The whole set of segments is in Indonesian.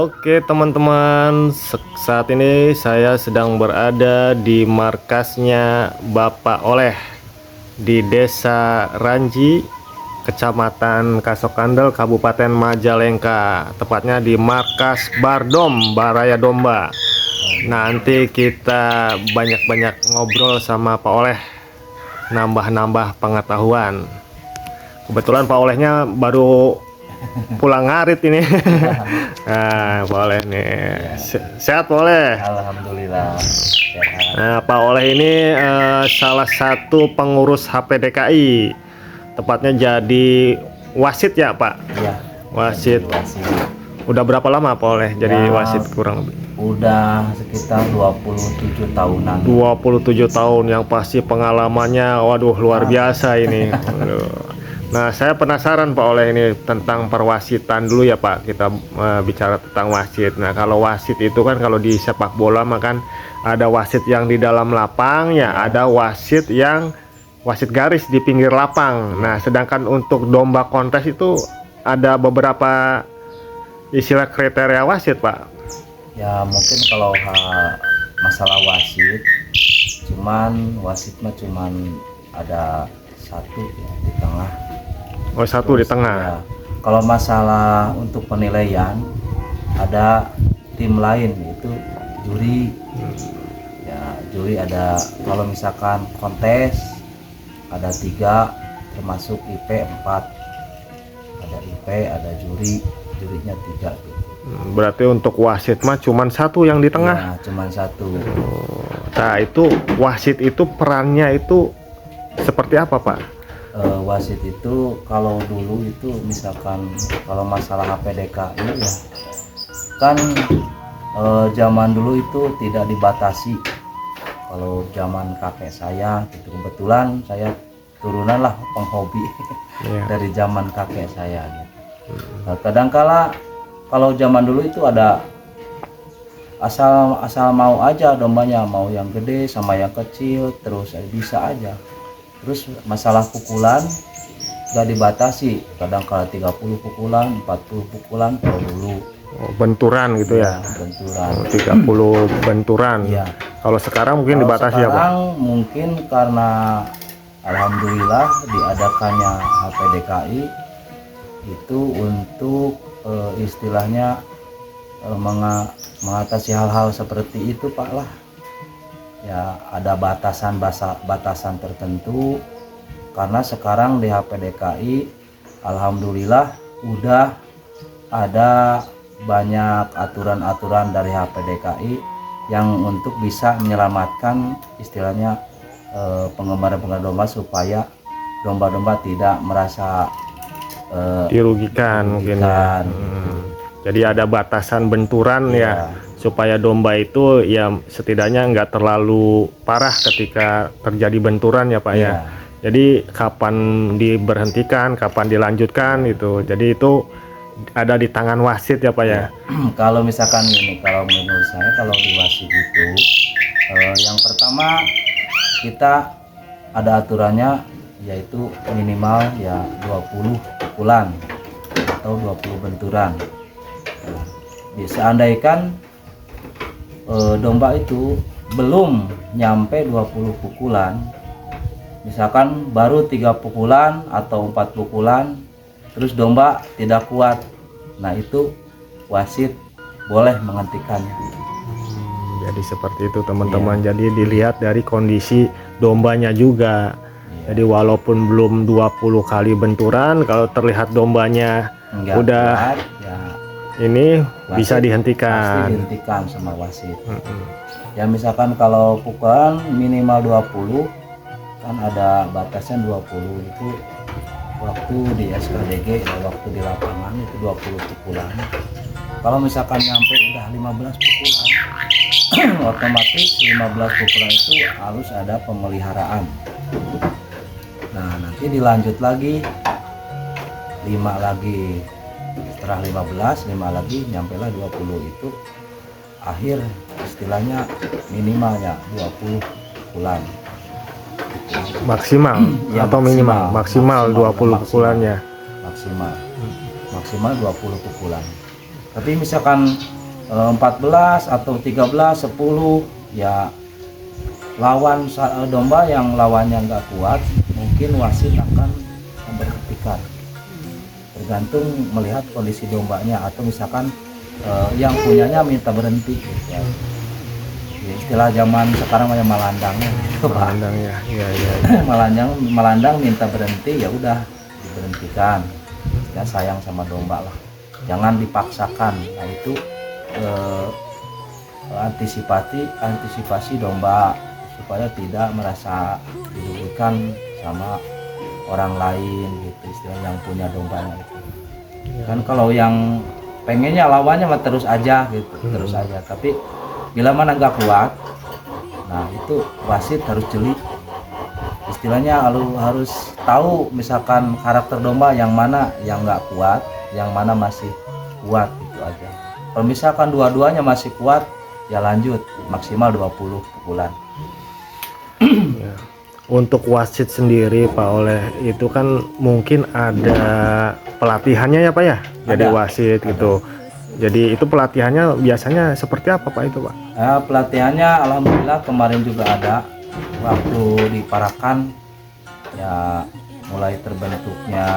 Oke teman-teman, saat ini saya sedang berada di markasnya Bapak Oleh di Desa Ranji, Kecamatan Kasokandel, Kabupaten Majalengka. Tepatnya di markas Bardom, Baraya Domba. Nanti kita banyak-banyak ngobrol sama Pak Oleh, nambah-nambah pengetahuan. Kebetulan Pak Olehnya baru pulang ngarit ini. Nah, Pak Oleh nih. Sehat Pak Oleh? Alhamdulillah sehat. Nah, Pak Oleh ini salah satu pengurus HPDKI. Tepatnya jadi wasit ya, Pak? Iya. Wasit. Jadi wasit. Udah berapa lama Pak Oleh jadi Ya, wasit kurang lebih? Udah sekitar 27 tahunan. 27 tahun, yang pasti pengalamannya waduh luar biasa ini. Waduh. Nah, saya penasaran Pak Oleh ini tentang perwasitan dulu ya Pak. Kita bicara tentang wasit. Nah, kalau wasit itu kan kalau di sepak bola mah kan ada wasit yang di dalam lapang ya, ada wasit yang wasit garis di pinggir lapang. Nah, sedangkan untuk domba kontes itu ada beberapa istilah kriteria wasit Pak. Ya mungkin kalau masalah wasit, wasit mah cuman ada satu ya di tengah. Oh, satu di Terus, tengah. ya, kalau masalah untuk penilaian ada tim lain yaitu juri. Ya juri ada, kalau misalkan kontes ada 3 termasuk IP 4, ada IP, ada jurinya 3 gitu. Berarti untuk wasit mah cuman satu yang di tengah. Ya, cuman satu. Nah, itu wasit itu perannya itu seperti apa Pak? Wasit itu kalau dulu itu misalkan kalau masalah HPDKI ya kan, zaman dulu itu tidak dibatasi. Kalau zaman kakek saya gitu, kebetulan saya turunan lah penghobi Iya. dari zaman kakek saya gitu. Nah, kadangkala kalau zaman dulu itu ada asal mau aja dombanya, mau yang gede sama yang kecil terus bisa aja. Terus masalah pukulan gak dibatasi, kadang-kala 30 pukulan, 40 pukulan kalau dulu. Oh, benturan gitu ya. Benturan. 30 benturan. Iya. Kalau sekarang mungkin Kalau dibatasi ya Pak? sekarang mungkin karena alhamdulillah diadakannya HPDKI itu untuk istilahnya mengatasi hal-hal seperti itu Pak lah. Ya ada batasan tertentu, karena sekarang di HPDKI alhamdulillah udah ada banyak aturan-aturan dari HPDKI yang untuk bisa menyelamatkan istilahnya penggemar domba supaya domba-domba tidak merasa Dirugikan mungkin ya. Jadi ada batasan benturan ya, supaya domba itu ya setidaknya nggak terlalu parah ketika terjadi benturan ya Pak ya. Jadi kapan diberhentikan, kapan dilanjutkan itu. Jadi itu ada di tangan wasit ya Pak ya. Kalau misalkan ini, kalau menurut saya kalau di wasit itu yang pertama kita ada aturannya yaitu minimal ya 20 pukulan atau 20 benturan. Bisa andaikan domba itu belum nyampe 20 pukulan, misalkan baru 3 pukulan atau 4 pukulan, terus domba tidak kuat, nah itu wasit boleh menghentikannya. Jadi seperti itu teman-teman. Jadi dilihat dari kondisi dombanya juga. Jadi walaupun belum 20 kali benturan, kalau terlihat dombanya Enggak udah kuat, ya ini wasit bisa dihentikan. pasti dihentikan sama wasit. Ya misalkan kalau pukulan minimal 20, kan ada batasnya 20 itu waktu di SKDG ya, waktu di lapangan itu 20 pukulan. Kalau misalkan nyampe udah 15 pukulan otomatis 15 pukulan itu harus ada pemeliharaan. Nah nanti dilanjut lagi 5 lagi, setelah 15 5 lagi nyampe lah 20, itu akhir istilahnya minimalnya 20 pukulan Maksimal ya, atau minimal? Maksimal 20 pukulannya. Maksimal 20 pukulan. Tapi misalkan 14 atau 13, 10 ya lawan domba yang lawannya nggak kuat, mungkin wasit akan memberhentikan. Tergantung melihat kondisi dombanya, atau misalkan yang punyanya minta berhenti gitu ya. Ya, istilah zaman sekarang namanya malandang gitu, Pak. Pandang ya, iya iya. Malandang minta berhenti, ya udah diberhentikan. Ya sayang sama domba lah, jangan dipaksakan. Nah itu antisipasi domba supaya tidak merasa dirugikan sama orang lain gitu, istilah yang punya dombanya itu. Kan kalau yang pengennya lawannya mah terus aja gitu, terus aja. Tapi bila mana nggak kuat, nah itu wasit harus jeli. Istilahnya harus tahu misalkan karakter domba yang mana yang nggak kuat, yang mana masih kuat, gitu aja. Kalau misalkan dua-duanya masih kuat, ya lanjut maksimal 20 pukulan. Ya. Untuk wasit sendiri Pak Oleh itu kan mungkin ada pelatihannya ya Pak ya, jadi Ada. wasit gitu. Jadi itu pelatihannya biasanya seperti apa Pak itu Pak? Nah, pelatihannya alhamdulillah kemarin juga ada waktu di Parakan, ya mulai terbentuknya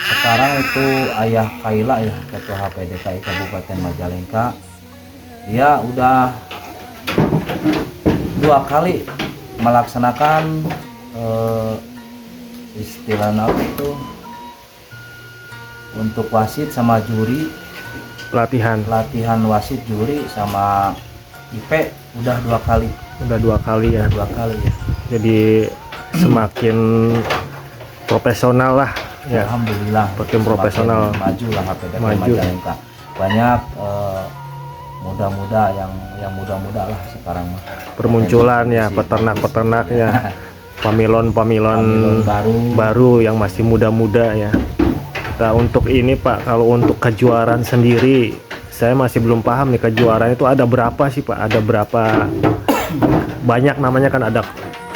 sekarang itu Ayah Kaila ya, Ketua HPDKI Kabupaten Majalengka. Dia udah 2 kali melaksanakan istilahnya itu untuk wasit sama juri, Pelatihan latihan wasit juri sama IP udah 2 kali. udah 2 kali ya. 2 kali ya. Jadi semakin profesional lah ya. Alhamdulillah Makin profesional. semakin maju lah HPDK Maju. Majalengka. Banyak muda-muda yang muda-muda lah sekarang mah. Permunculan ya Potensi. peternak-peternaknya, pamilon-pamilon Pamilon baru yang masih muda-muda ya. Nah untuk ini Pak, kalau untuk kejuaraan sendiri saya masih belum paham nih, kejuaraan itu ada berapa sih Pak? Ada berapa banyak namanya kan, ada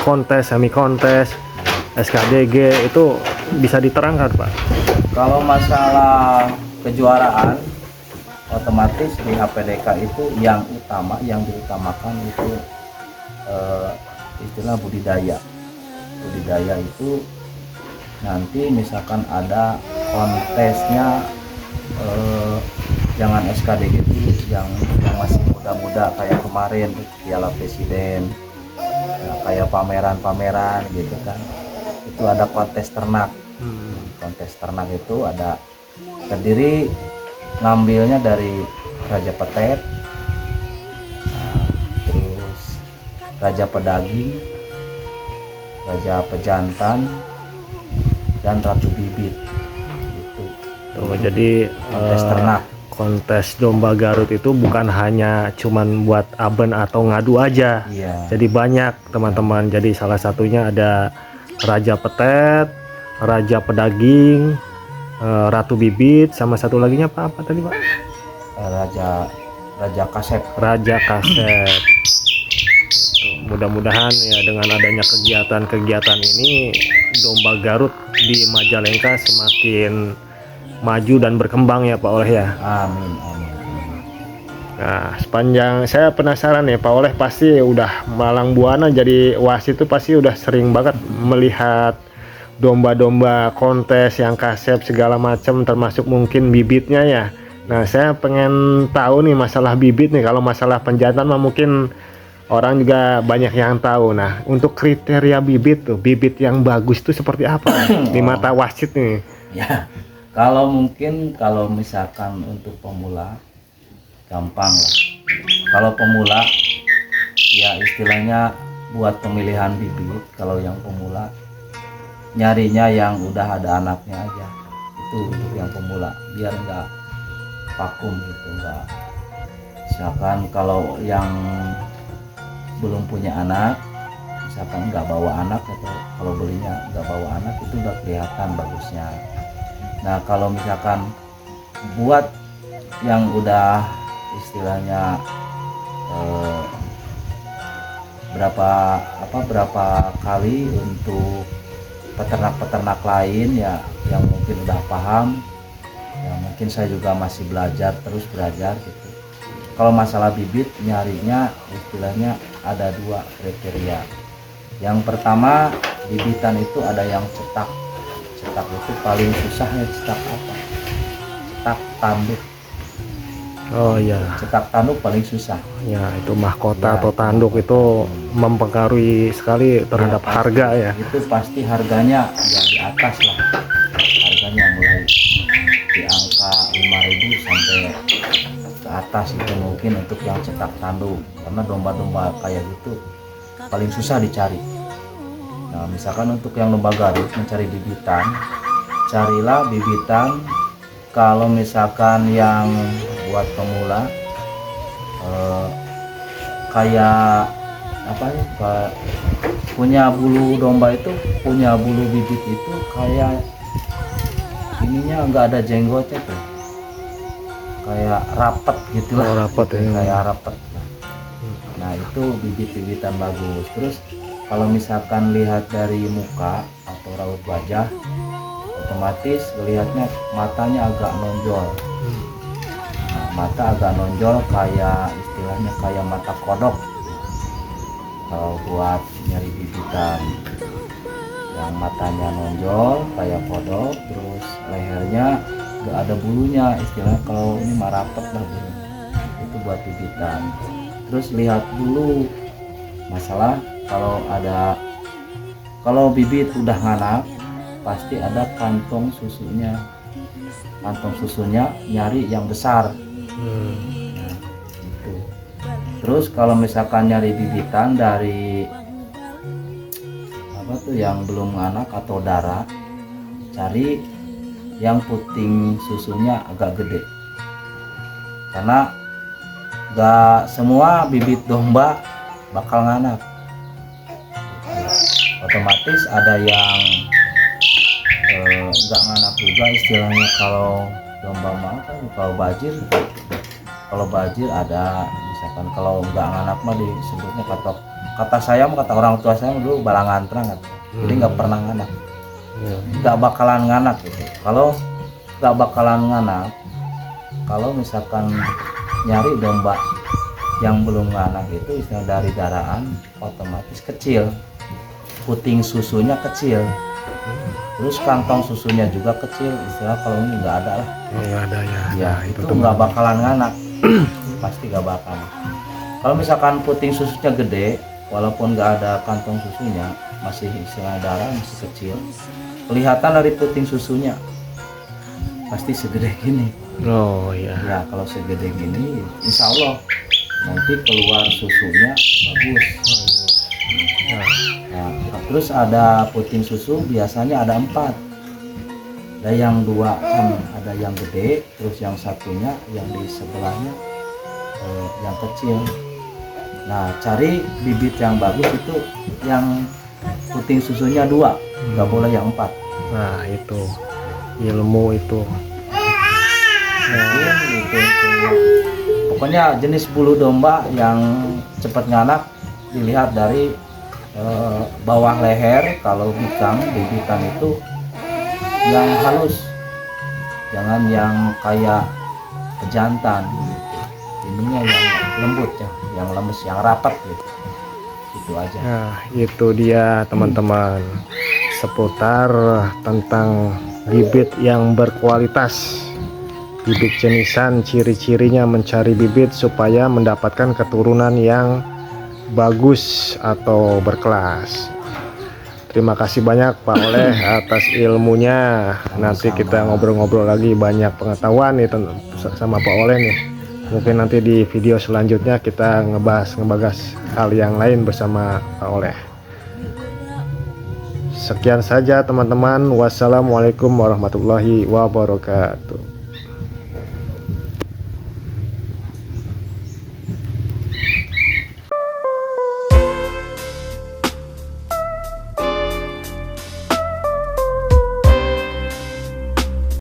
kontes, semi kontes, SKDG, itu bisa diterangkan Pak? Kalau masalah kejuaraan, otomatis di HPDK itu yang diutamakan itu istilah budidaya. Budidaya itu nanti misalkan ada kontesnya, jangan SKDG itu yang masih muda-muda kayak kemarin Piala Presiden, ya, kayak pameran-pameran gitu kan. Itu ada kontes ternak. Kontes ternak itu ada terdiri, ngambilnya dari Raja Petet, nah, terus Raja Pedaging, Raja Pejantan, dan Ratu Bibit gitu. Oh, jadi Kontes ternak. kontes domba Garut itu bukan hanya cuman buat aben atau ngadu aja. Iya. Jadi banyak teman-teman. Jadi salah satunya ada Raja Petet, Raja Pedaging, Ratu Bibit, sama satu lagi apa tadi Pak? Raja Kasep. Raja Kaset. Gitu. Mudah-mudahan ya dengan adanya kegiatan-kegiatan ini domba Garut di Majalengka semakin maju dan berkembang ya Pak Oleh ya. Amin, amin. Nah, sepanjang saya penasaran ya Pak Oleh, pasti udah malang buana jadi wasit itu pasti udah sering banget melihat domba-domba kontes yang kasep segala macam, termasuk mungkin bibitnya ya. Nah, saya pengen tahu nih masalah bibit nih. Kalau masalah penjantan mah mungkin orang juga banyak yang tahu. Nah, untuk kriteria bibit tuh, bibit yang bagus itu seperti apa di mata wasit nih? Ya, kalau misalkan untuk pemula gampang lah. Kalau pemula ya istilahnya buat pemilihan bibit, kalau yang pemula nyarinya yang udah ada anaknya aja. Itu untuk yang pemula biar enggak vakum gitu, enggak. Misalkan kalau yang belum punya anak, misalkan nggak bawa anak, atau kalau belinya nggak bawa anak, itu udah kelihatan bagusnya. Nah kalau misalkan buat yang udah istilahnya berapa kali untuk peternak-peternak lain ya, yang mungkin udah paham, Ya mungkin saya juga masih terus belajar gitu. Kalau masalah bibit nyarinya istilahnya ada 2 kriteria. Yang pertama, bibitan itu ada yang cetak. Cetak itu paling susah ya, cetak apa? Cetak tanduk. Oh iya. Cetak tanduk paling susah. Ya, itu mahkota Ya, atau tanduk itu mempengaruhi sekali terhadap Ya, harga ya. Itu pasti harganya ya di atas lah. Harganya mulai di angka 5.000 sampai ke atas itu mungkin untuk yang cetak tanduk, karena domba-domba kayak gitu paling susah dicari. Nah, misalkan untuk yang domba Garut mencari bibitan, carilah bibitan kalau misalkan yang buat pemula kayak apa ya, punya bulu domba itu, punya bulu bibit itu kayak ininya nggak ada jenggotnya tuh, kayak rapet gitu lah. Oh, rapet ya. Kayak rapet. Nah itu bibit-bibitan bagus. Terus kalau misalkan lihat dari muka atau raut wajah, otomatis lihatnya matanya agak nonjol. Nah, mata agak nonjol kayak istilahnya kayak mata kodok. Kalau buat nyari bibitan yang matanya nonjol kayak kodok, terus lehernya gak ada bulunya, istilahnya kalau ini mah rapet lah bulu. Itu buat bibitan. Terus lihat dulu masalah kalau bibit udah nganak pasti ada kantong susunya. Kantong susunya nyari yang besar. Nah, gitu. Terus kalau misalkan nyari bibitan dari apa tuh yang belum nganak atau darah, cari yang puting susunya agak gede, karena gak semua bibit domba bakal nganak. Otomatis ada yang gak nganak juga, istilahnya kalau domba mah kan kalau bajir ada, misalkan kalau nggak nganak mah disebutnya kata saya, kata orang tua saya dulu balangan terang, jadi nggak pernah nganak, nggak bakalan nganak gitu. Kalau nggak bakalan nganak, kalau misalkan nyari domba yang belum nganak itu istilah dari daraan, otomatis kecil, puting susunya kecil, terus kantong susunya juga kecil, istilah kalau ini nggak ada lah. Nggak ada ya. Ya itu nggak bakalan nganak. Pasti nggak bakal. Kalau misalkan puting susunya gede, walaupun nggak ada kantong susunya, masih istilah darah masih kecil, kelihatan dari puting susunya pasti segede gini. Oh iya. Ya kalau segede gini, insya Allah nanti keluar susunya bagus. Nah, terus ada puting susu biasanya ada 4. Ada yang 2 kan, ada yang gede, terus yang satunya yang di sebelahnya yang kecil. Nah cari bibit yang bagus itu yang puting susunya 2, nggak boleh yang 4. Nah itu ilmu itu. Gitu. Pokoknya jenis bulu domba yang cepat nganak dilihat dari bawah leher. Kalau bibitan itu yang halus, jangan yang kayak pejantan. Ininya yang lembut ya, yang lemes, yang rapat gitu. Itu aja. Nah itu dia teman-teman, seputar tentang bibit yang berkualitas, bibit jenisan, ciri-cirinya mencari bibit supaya mendapatkan keturunan yang bagus atau berkelas. Terima kasih banyak Pak Oleh atas ilmunya. Nanti kita ngobrol-ngobrol lagi, banyak pengetahuan nih sama Pak Oleh nih. Mungkin nanti di video selanjutnya kita ngebahas hal yang lain bersama Pak Oleh. Sekian saja teman-teman. Wassalamualaikum warahmatullahi wabarakatuh.